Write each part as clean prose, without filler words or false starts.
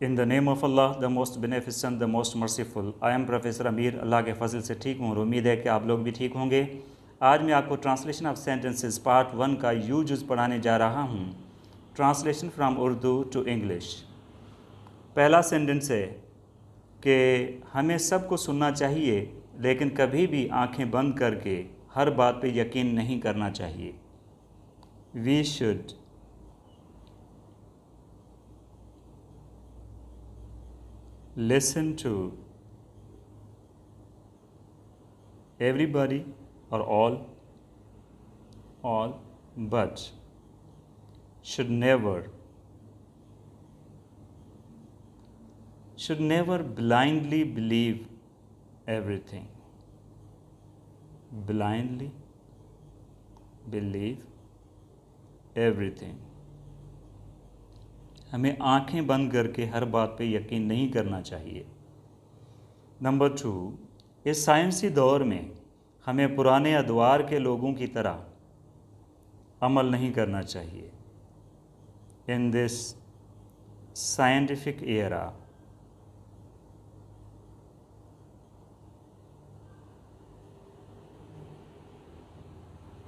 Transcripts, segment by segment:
In the name of Allah, the most beneficent, the most merciful. I am Professor Amir. अल्लाह के फजल से ठीक हूँ और उम्मीद है कि आप लोग भी ठीक होंगे। आज मैं आपको ट्रांसलेशन ऑफ सेंटेंसेस पार्ट 1 का यू जुज़ पढ़ाने जा रहा हूँ। Translation from Urdu to English. पहला सेंटेंस है कि हमें सबको सुनना चाहिए, लेकिन कभी भी आंखें बंद करके हर बात पे यकीन नहीं करना चाहिए। We should listen to everybody or all, but should never blindly believe everything. Blindly believe everything. हमें आंखें बंद करके हर बात पे यकीन नहीं करना चाहिए। नंबर 2, इस साइंसी दौर में हमें पुराने अदवार के लोगों की तरह अमल नहीं करना चाहिए। इन दिस साइंटिफिक एरा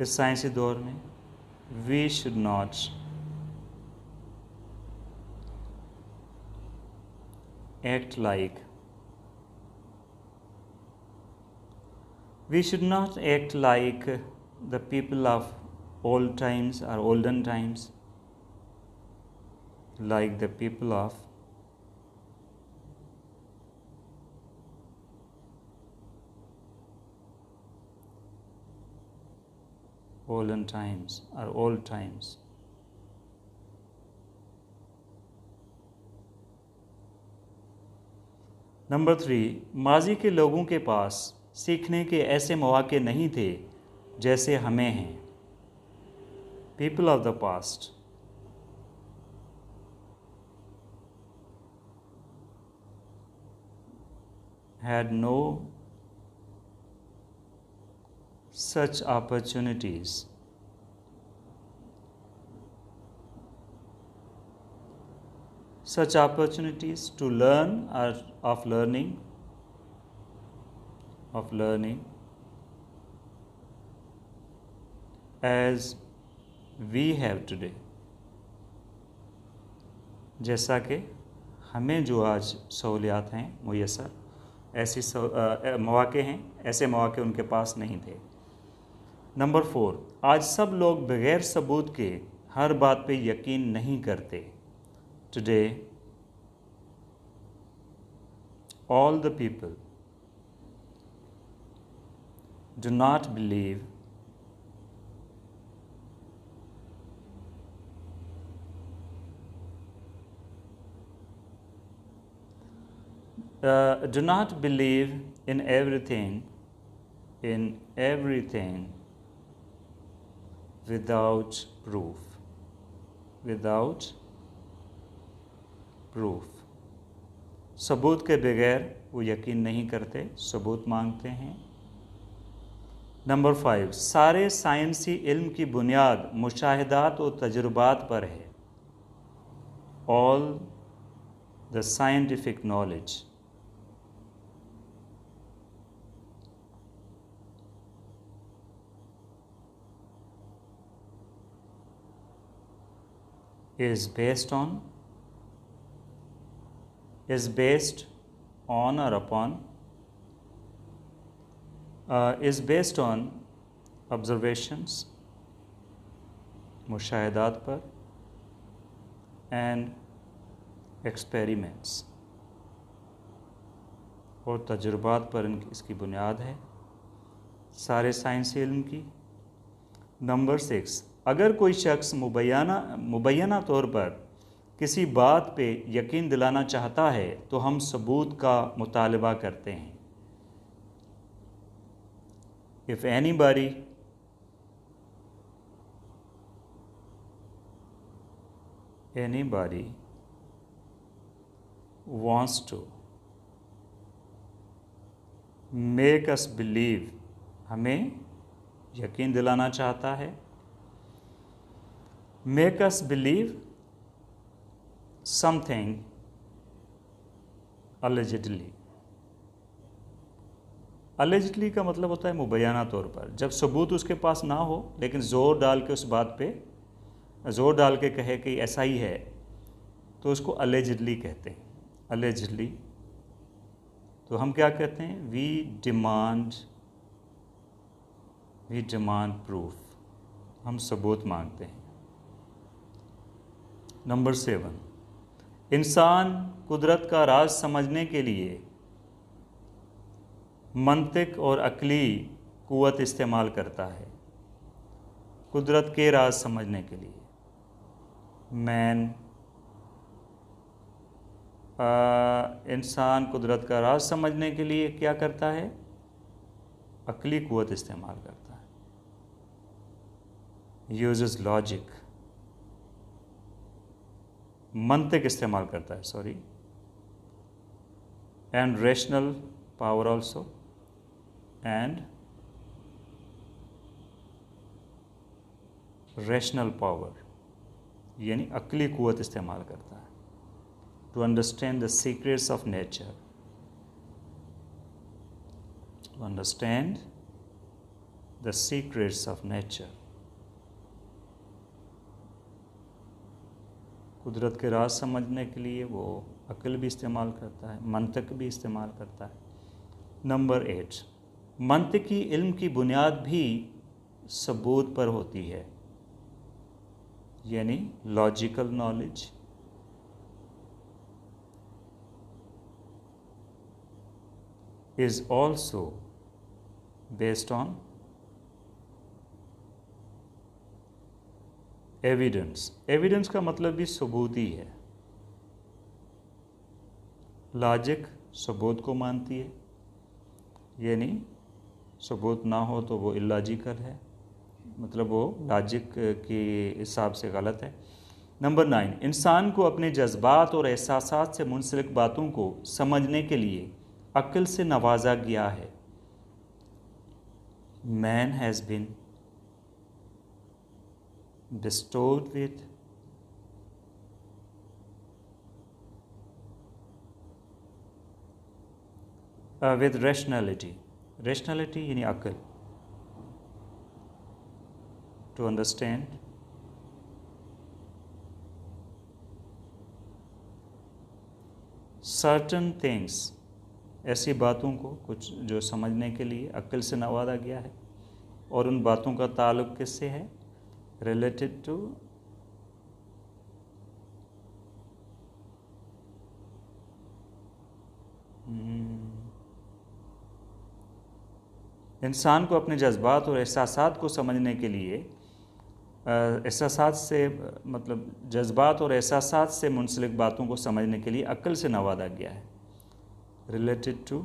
इस साइंसी दौर में we should not act like the people of old times or olden times, like the people of olden times or old times. Number 3, माजी के लोगों के पास सीखने के ऐसे मौके नहीं थे जैसे हमें हैं। People of the past had no such opportunities to learn or of learning as we have today, जैसा कि हमें जो आज सहूलियात हैं मुयस्सर, ऐसी मौके हैं, ऐसे मौके उनके पास नहीं थे। नंबर 4, आज सब लोग बग़ैर सबूत के हर बात पे यकीन नहीं करते। Today, all the people do not believe in everything without proof. सबूत के बगैर वो यकीन नहीं करते, सबूत मांगते हैं। नंबर 5, सारे साइंसी इल्म की बुनियाद मुशाहिदात और तजुर्बात पर है। All the scientific knowledge is based on or upon is based on observations, मुशाहिदात पर, and experiments, और तजुर्बात पर इसकी बुनियाद है सारे साइंसी इल्म की। नंबर 6, अगर कोई शख्स मुबैना तौर पर किसी बात पे यकीन दिलाना चाहता है तो हम सबूत का मुतालबा करते हैं। If anybody wants to make us believe, हमें यकीन दिलाना चाहता है, make us believe something allegedly। allegedly का मतलब होता है मुबैना तौर पर, जब सबूत उसके पास ना हो लेकिन ज़ोर डाल के उस बात पे ज़ोर डाल के कहे कि ऐसा ही है, तो उसको allegedly कहते हैं। allegedly। तो हम क्या कहते हैं? वी डिमांड प्रूफ, हम सबूत मांगते हैं। नंबर 7, इंसान कुदरत का राज समझने के लिए मंतिक और अक्ली कुव्वत इस्तेमाल करता है। कुदरत के राज समझने के लिए इंसान कुदरत का राज समझने के लिए क्या करता है? अक्ली कुव्वत इस्तेमाल करता है। यूजेस लॉजिक, मंतिक इस्तेमाल करता है, sorry, and rational power also, and rational power यानी अक्ली कुव्वत इस्तेमाल करता है। To understand the secrets of nature, to understand the secrets of nature. कुदरत के राज समझने के लिए वो अक्ल भी इस्तेमाल करता है, मंतिक भी इस्तेमाल करता है। नंबर 8, मंतिकी इल्म की बुनियाद भी सबूत पर होती है, यानी logical knowledge. Is also based on evidence. Evidence का मतलब भी सबूत ही है। लॉजिक सबूत को मानती है, यानी सबूत ना हो तो वो इलॉजिकल है, मतलब वो लॉजिक के हिसाब से गलत है। नंबर 9, इंसान को अपने जज्बात और एहसासात से मुंसलिक बातों को समझने के लिए अक्ल से नवाजा गया है। Man has been bestowed with rationality यानी अक्ल, to understand certain things, ऐसी बातों को कुछ जो समझने के लिए अक्ल से नवाजा गया है। और उन बातों का ताल्लुक़ किससे है? related to इंसान को अपने जज्बात और एहसासात को समझने के लिए एहसासात से मतलब जज्बात और एहसासात से मुंसलिक बातों को समझने के लिए अक्ल से नवाजा गया है। related to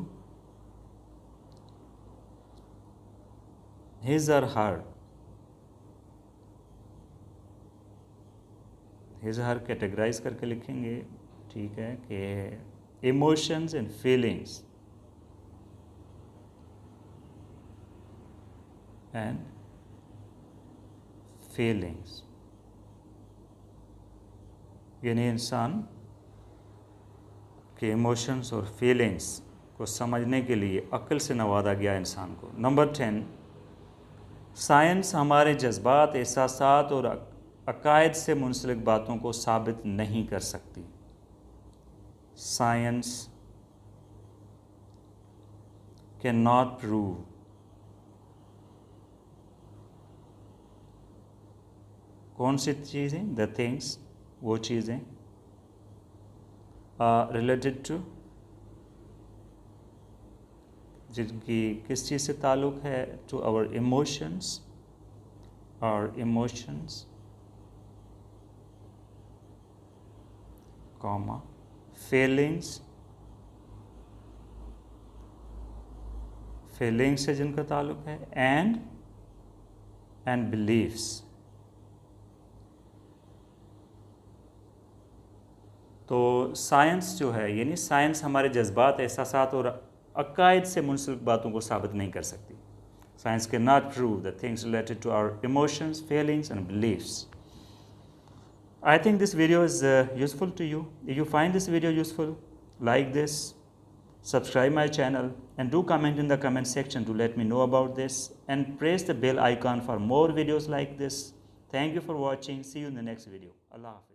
his or her, his or her categorize करके लिखेंगे, ठीक है, कि इमोशंस एंड फीलिंग्स यानी इंसान के इमोशंस और फीलिंग्स को समझने के लिए अक्ल से नवाजा गया इंसान को। नंबर 10, साइंस हमारे जज्बात, एहसासात और अकायद से मुंसलिक बातों को साबित नहीं कर सकती। साइंस कैन नॉट प्रूव कौन सी चीज़ें? द थिंग्स, वो चीज़ें रिलेटेड टू, जिनकी किस चीज़ से ताल्लुक़ है? टू आवर इमोशंस, और इमोशंस कॉमा फीलिंग्स से जिनका ताल्लुक़ है, एंड बिलीव्स। तो साइंस जो है, यानी साइंस हमारे जज्बात, एहसासात और अकायद से मुंसलिक बातों को साबित नहीं कर सकती। Science can not prove the things related to our emotions, feelings and beliefs. I think this video is useful to you. If you find this video useful, like this, subscribe my channel and do comment in the comment section to let me know about this, and press the bell icon for more videos like this. Thank you for watching. See you in the next video. Allah Hafiz.